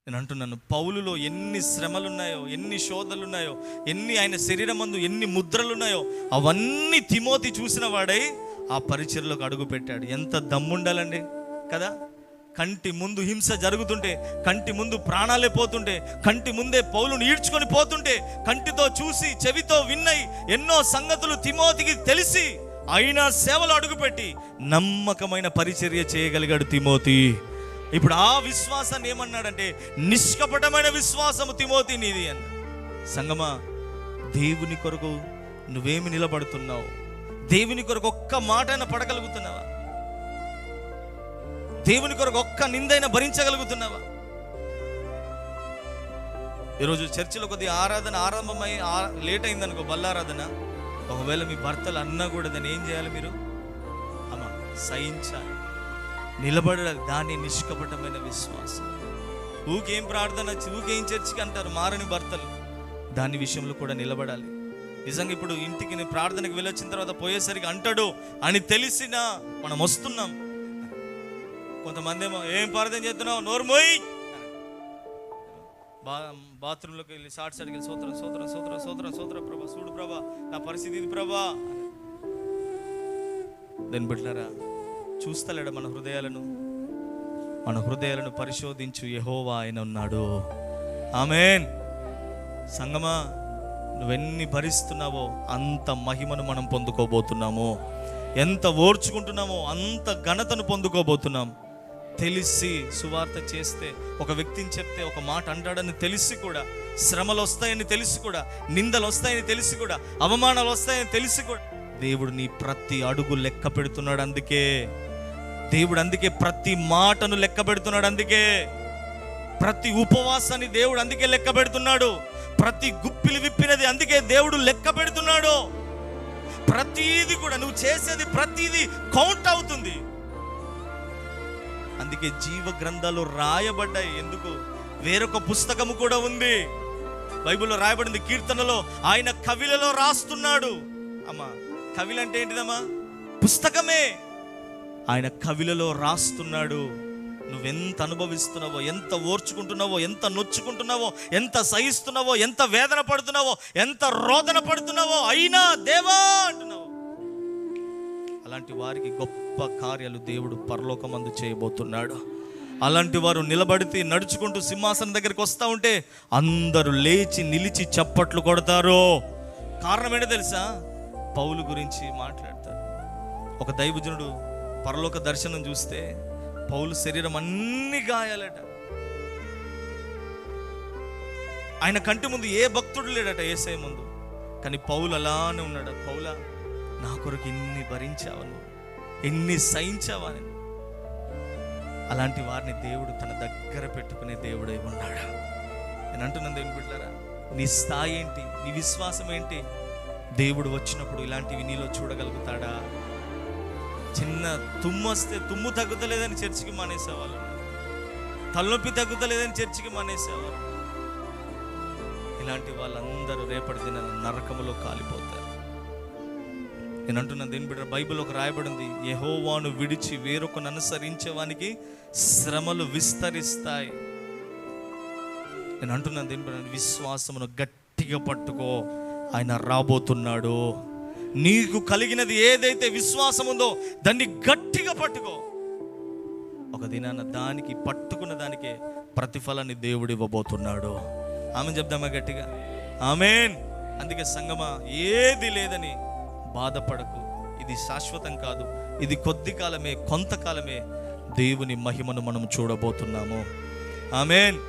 నేను అంటున్నాను, పౌలులో ఎన్ని శ్రమలున్నాయో, ఎన్ని శోధలున్నాయో, ఆయన శరీరం మందు ఎన్ని ముద్రలున్నాయో అవన్నీ తిమోతి చూసిన వాడై ఆ పరిచర్యలోకి అడుగు పెట్టాడు. ఎంత దమ్ముండాలండి కదా. కంటి ముందు హింస జరుగుతుంటే, కంటి ముందు ప్రాణాలే పోతుంటే, కంటి ముందే పౌలును ఈడ్చుకొని పోతుంటే, కంటితో చూసి చెవితో విన్నై ఎన్నో సంగతులు తిమోతికి తెలిసి అయినా సేవలు అడుగుపెట్టి నమ్మకమైన పరిచర్య చేయగలిగాడు తిమోతి. ఇప్పుడు ఆ విశ్వాసాన్ని ఏమన్నాడంటే, నిష్కపటమైన విశ్వాసము తిమోతి నీది అన్న. సంగమా, దేవుని కొరకు నువ్వేమి నిలబడుతున్నావు? దేవుని కొరకు ఒక్క మాటైనా పడగలుగుతున్నావా? దేవుని కొరకు ఒక్క నిందైనా భరించగలుగుతున్నావా? ఈరోజు చర్చిలో కొద్దిగా ఆరాధన ఆరంభమై లేట్ అయిందనుకో, బల్లారాధన, ఒకవేళ మీ భర్తలు అన్నా కూడా దాన్ని ఏం చేయాలి? మీరు అమ్మా సహించాలి, నిలబడాలి. దాన్ని నిష్కపటమైన విశ్వాసం. ఊకేం ప్రార్థన, ఊకేం చర్చికి అంటారు మారని భర్తలు. దాని విషయంలో కూడా నిలబడాలి. నిజంగా ఇప్పుడు ఇంటికి నేను ప్రార్థనకు వెళ్ళొచ్చిన తర్వాత పోయేసరికి అంటాడు అని తెలిసినా మనం వస్తున్నాం. కొంతమంది ఏమో, ఏం ప్రార్థన చేస్తున్నావు, నోరుమోయ్. బాత్రూంలోకి వెళ్ళి షార్ట్ సైడ్కి వెళ్ళి సోత్రం సోత్రం సోత్రం సోత్రం సోత్రం ప్రభా, చూడు ప్రభా నా పరిస్థితి ఇది ప్రభా. దాన్ని బిడ్డలారా, చూస్తలేడా మన హృదయాలను పరిశోధించు యెహోవా ఆయన ఉన్నాడు. ఆమేన్. సంగమా, నువ్వెన్ని భరిస్తున్నావో అంత మహిమను మనం పొందుకోబోతున్నాము. ఎంత ఓర్చుకుంటున్నామో అంత ఘనతను పొందుకోబోతున్నాం. తెలిసి సువార్త చేస్తే, ఒక వ్యక్తిని చెప్తే ఒక మాట అంటాడని తెలిసి కూడా, శ్రమలు వస్తాయని తెలిసి కూడా, నిందలు వస్తాయని తెలిసి కూడా, అవమానాలు వస్తాయని తెలిసి కూడా, దేవుడు నీ ప్రతి అడుగు లెక్క పెడుతున్నాడు. అందుకే దేవుడు ప్రతి మాటను లెక్క పెడుతున్నాడు. అందుకే ప్రతి ఉపవాసాన్ని దేవుడు అందుకే లెక్క పెడుతున్నాడు. ప్రతి గుప్పిలు విప్పినది అందుకే దేవుడు లెక్క పెడుతున్నాడు. ప్రతిదీ కూడా నువ్వు చేసేది ప్రతిదీ కౌంట్ అవుతుంది. అందుకే జీవ గ్రంథాలు రాయబడ్డాయి. ఎందుకు? వేరొక పుస్తకము కూడా ఉంది. బైబిల్లో రాయబడింది, కీర్తనలో ఆయన కవిలలో రాస్తున్నాడు. అమ్మా, కవిలంటే ఏంటిదమ్మా? పుస్తకమే. ఆయన కవిలలో రాస్తున్నాడు. నువ్వెంత అనుభవిస్తున్నావో, ఎంత ఓర్చుకుంటున్నావో, ఎంత నొచ్చుకుంటున్నావో, ఎంత సహిస్తున్నావో, ఎంత వేదన పడుతున్నావో, ఎంత రోదన పడుతున్నావో, అయినా దేవా అంటున్నావు. అలాంటి వారికి గొప్ప కార్యాలు దేవుడు పరలోకమందు చేయబోతున్నాడు. అలాంటి వారు నిలబడితే నడుచుకుంటూ సింహాసనం దగ్గరికి వస్తూ ఉంటే అందరూ లేచి నిలిచి చప్పట్లు కొడతారు. కారణం ఏంటో తెలుసా? పౌలు గురించి మాట్లాడతారు. ఒక దైవజనుడు పరలోక దర్శనం చూస్తే పౌలు శరీరం అన్ని గాయాలట. ఆయన కంటి ముందు ఏ భక్తుడు లేడట యేసయ్య ముందు. కానీ పౌలు అలానే ఉన్నాడు. పౌలా, నా కొరకు ఎన్ని భరించావా, నువ్వు ఎన్ని సహించావా. అలాంటి వారిని దేవుడు తన దగ్గర పెట్టుకునే దేవుడై ఉన్నాడు. నేను అంటున్నాను, దేవుని బిడ్డలారా, నీ స్థాయి ఏంటి? నీ విశ్వాసం ఏంటి? దేవుడు వచ్చినప్పుడు ఇలాంటివి నీలో చూడగలుగుతాడా? చిన్న తుమ్ము వస్తే తుమ్ము తగ్గుతలేదని చర్చికి మానేసేవాళ్ళు, తలనొప్పి తగ్గుతలేదని చర్చికి మానేసేవాళ్ళు. ఇలాంటి వాళ్ళందరూ రేపటి దిన నరకములో కాలిపోతారు. నేను అంటున్నాను, దేని బిడ్డ, బైబిల్ ఒక రాయబడింది, యెహోవాను విడిచి వేరొకను అనుసరించేవానికి శ్రమలు విస్తరిస్తాయి. నేను అంటున్నాను, దేని బిడ్డ, విశ్వాసమును గట్టిగా పట్టుకో, ఆయన రాబోతున్నాడు. నీకు కలిగినది ఏదైతే విశ్వాసం ఉందో దాన్ని గట్టిగా పట్టుకో. ఒక దినాన దానికి పట్టుకున్న దానికే ప్రతిఫలాన్ని దేవుడు ఇవ్వబోతున్నాడు. ఆమెన్ చెప్దామా గట్టిగా? ఆమెన్. అందుకే సంగమా, ఏది లేదని బాధపడకు. ఇది శాశ్వతం కాదు, ఇది కొద్ది కాలమే, కొంతకాలమే. దేవుని మహిమను మనం చూడబోతున్నాము. ఆమెన్.